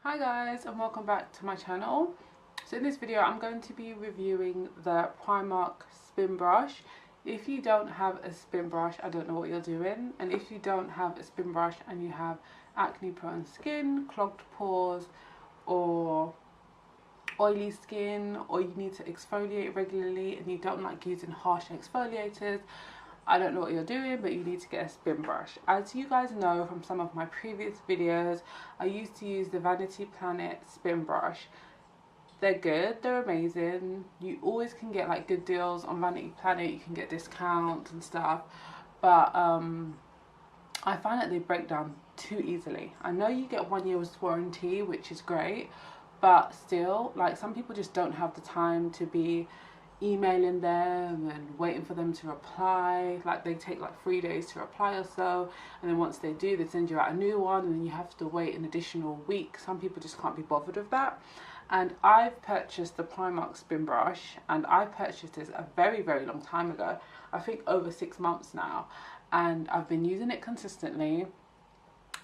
Hi guys, and welcome back to my channel. So in this video I'm going to be reviewing the Primark spin brush. If you don't have a spin brush, I don't know what you're doing. And if you don't have a spin brush and you have acne prone skin, clogged pores, or oily skin, or you need to exfoliate regularly and you don't like using harsh exfoliators, I don't know what you're doing, but you need to get a spin brush. As you guys know from some of my previous videos, I used to use the Vanity Planet spin brush. They're good, they're amazing. You always can get like good deals on Vanity Planet, you can get discounts and stuff, but I find that they break down too easily. I know you get 1 year's warranty, which is great, but still, like, some people just don't have the time to be emailing them and waiting for them to reply. Like, they take like 3 days to reply or so, and then once they do, they send you out a new one and then you have to wait an additional week. Some people just can't be bothered with that. And I've purchased the Primark spin brush, and I purchased this a very long time ago, I think over 6 months now, and I've been using it consistently.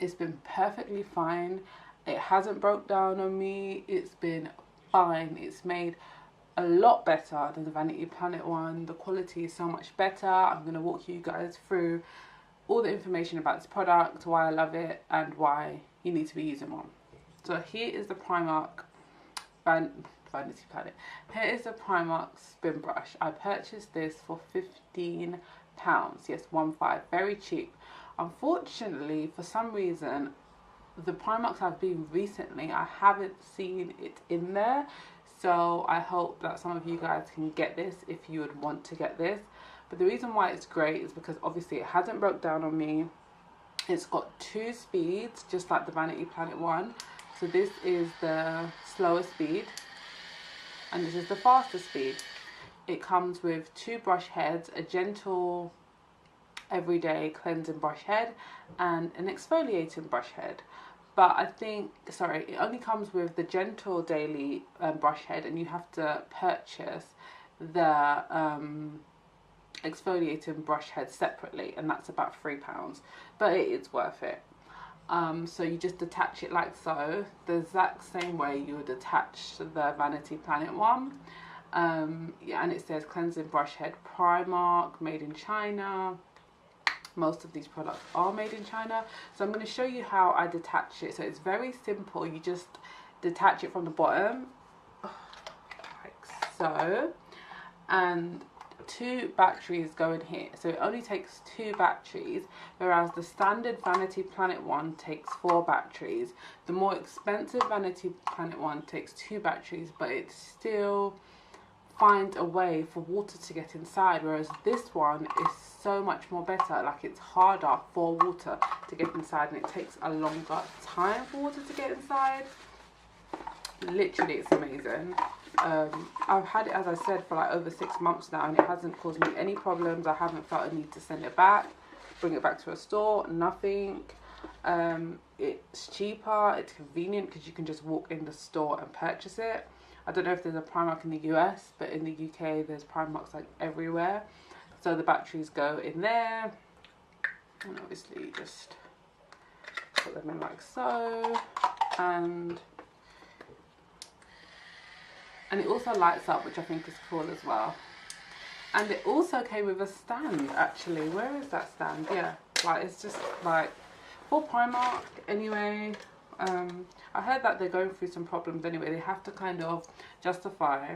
It's been perfectly fine. It hasn't broke down on me. It's been fine. It's made a lot better than the Vanity Planet one. The quality is so much better. I'm going to walk you guys through all the information about this product, why I love it, and why you need to be using one. So here is the Primark Vanity Planet. Here is the Primark spin brush. I purchased this for £15. Yes, 15, very cheap. Unfortunately, for some reason, the Primarks I've been recently, I haven't seen it in there. So I hope that some of you guys can get this if you would want to get this. But the reason why it's great is because obviously it hasn't broke down on me. It's got 2 speeds, just like the Vanity Planet one. So this is the slower speed and this is the faster speed. It comes with 2 brush heads, a gentle everyday cleansing brush head and an exfoliating brush head. But I think, sorry, it only comes with the gentle daily brush head, and you have to purchase the exfoliating brush head separately, and that's about £3, but it is worth it. So you just detach it like so, the exact same way you would attach the Vanity Planet one. Yeah, and it says cleansing brush head Primark, made in China. Most of these products are made in China. So I'm going to show you how I detach it. So it's very simple. You just detach it from the bottom like so, and 2 batteries go in here. So it only takes 2 batteries, whereas the standard Vanity Planet one takes 4 batteries. The more expensive Vanity Planet one takes 2 batteries, but it still finds a way for water to get inside, whereas this one is so much more better. Like, it's harder for water to get inside, and it takes a longer time for water to get inside. Literally, it's amazing. I've had it, as I said, for like over 6 months now, and it hasn't caused me any problems. I haven't felt a need to send it back, bring it back to a store, nothing. It's cheaper, it's convenient because you can just walk in the store and purchase it. I don't know if there's a Primark in the US, but in the UK there's Primarks like everywhere. So the batteries go in there, and obviously you just put them in like so, and it also lights up, which I think is cool as well. And it also came with a stand, actually. Where is that stand? Yeah, like, it's just like for Primark anyway. I heard that they're going through some problems anyway. They have to kind of justify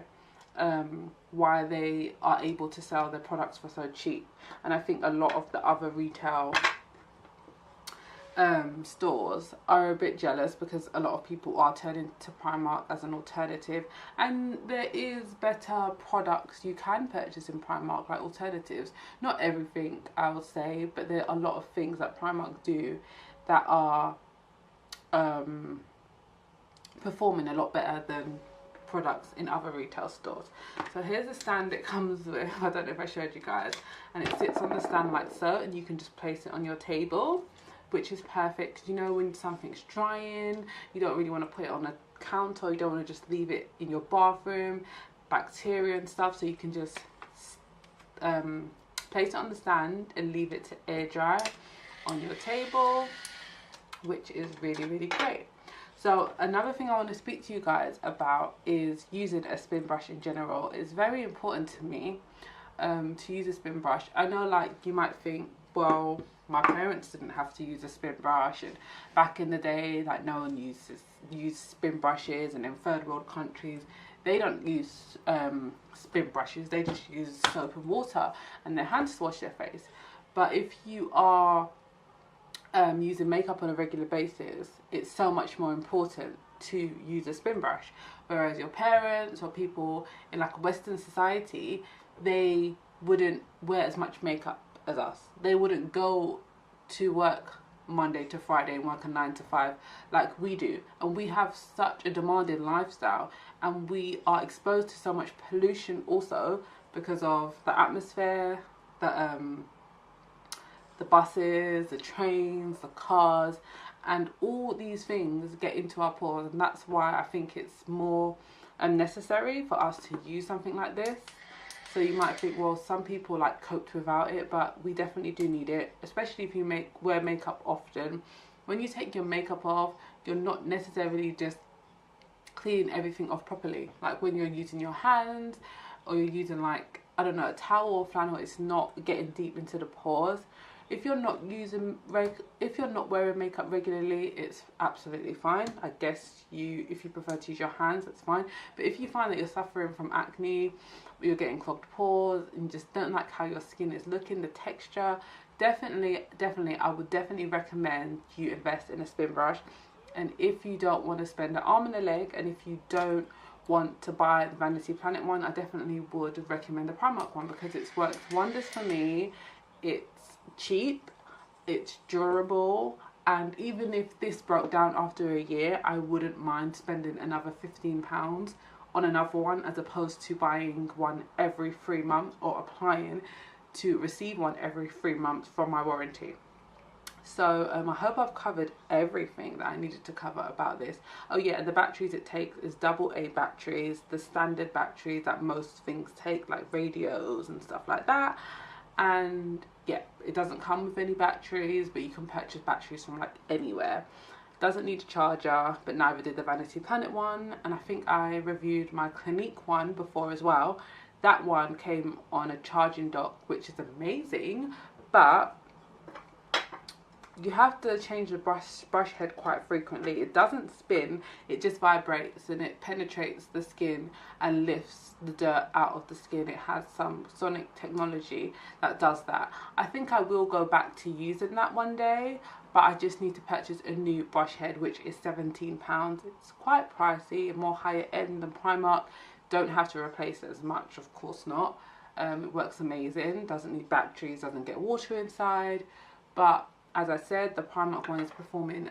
why they are able to sell their products for so cheap. And I think a lot of the other retail stores are a bit jealous because a lot of people are turning to Primark as an alternative, and there is better products you can purchase in Primark, like alternatives. Not everything, I would say, but there are a lot of things that Primark do that are performing a lot better than products in other retail stores. So here's a stand it comes with. I don't know if I showed you guys, and it sits on the stand like so, and you can just place it on your table, which is perfect. You know, when something's drying, you don't really want to put it on a counter, you don't want to just leave it in your bathroom, bacteria and stuff, so you can just place it on the stand and leave it to air dry on your table, which is really great. So another thing I want to speak to you guys about is using a spin brush in general. It's very important to me to use a spin brush. I know, like, you might think, well, my parents didn't have to use a spin brush, and back in the day, like, no one used spin brushes, and in third world countries they don't use spin brushes, they just use soap and water and their hands to wash their face. But if you are using makeup on a regular basis, it's so much more important to use a spin brush. Whereas your parents or people in like a Western society, they wouldn't wear as much makeup as us. They wouldn't go to work Monday to Friday and work a 9 to 5 like we do, and we have such a demanding lifestyle, and we are exposed to so much pollution also because of the atmosphere, the buses, the trains, the cars, and all these things get into our pores. And that's why I think it's more unnecessary for us to use something like this. So you might think, well, some people like coped without it, but we definitely do need it, especially if you wear makeup often. When you take your makeup off, you're not necessarily just cleaning everything off properly. Like when you're using your hands, or you're using, like, I don't know, a towel or flannel, it's not getting deep into the pores. If you're not wearing makeup regularly, it's absolutely fine. I guess if you prefer to use your hands, that's fine. But if you find that you're suffering from acne, or you're getting clogged pores, and you just don't like how your skin is looking, the texture, definitely, I would definitely recommend you invest in a spin brush. And if you don't want to spend an arm and a leg, and if you don't want to buy the Vanity Planet one, I definitely would recommend the Primark one, because it's worked wonders for me. It's cheap, it's durable, and even if this broke down after a year, I wouldn't mind spending another £15 on another one, as opposed to buying one every 3 months or applying to receive one every 3 months from my warranty. So I hope I've covered everything that I needed to cover about this. Oh yeah, and the batteries it takes is AA batteries, the standard batteries that most things take, like radios and stuff like that. And yeah, it doesn't come with any batteries, but you can purchase batteries from like anywhere. Doesn't need a charger, but neither did the Vanity Planet one. And I think I reviewed my Clinique one before as well. That one came on a charging dock, which is amazing, but you have to change the brush head quite frequently. It doesn't spin, it just vibrates, and it penetrates the skin and lifts the dirt out of the skin. It has some sonic technology that does that. I think I will go back to using that one day, but I just need to purchase a new brush head, which is £17. It's quite pricey, more higher end than Primark. Don't have to replace it as much, of course not. It works amazing, doesn't need batteries, doesn't get water inside. But as I said, the Primark one is performing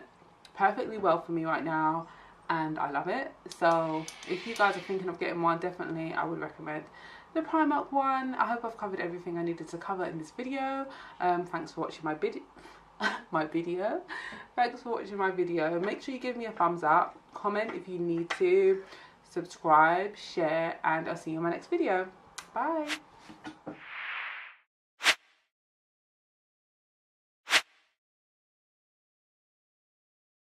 perfectly well for me right now, and I love it. So if you guys are thinking of getting one, definitely I would recommend the Primark one. I hope I've covered everything I needed to cover in this video. Thanks for watching my video. Thanks for watching my video. Make sure you give me a thumbs up, comment if you need to, subscribe, share, and I'll see you in my next video. Bye.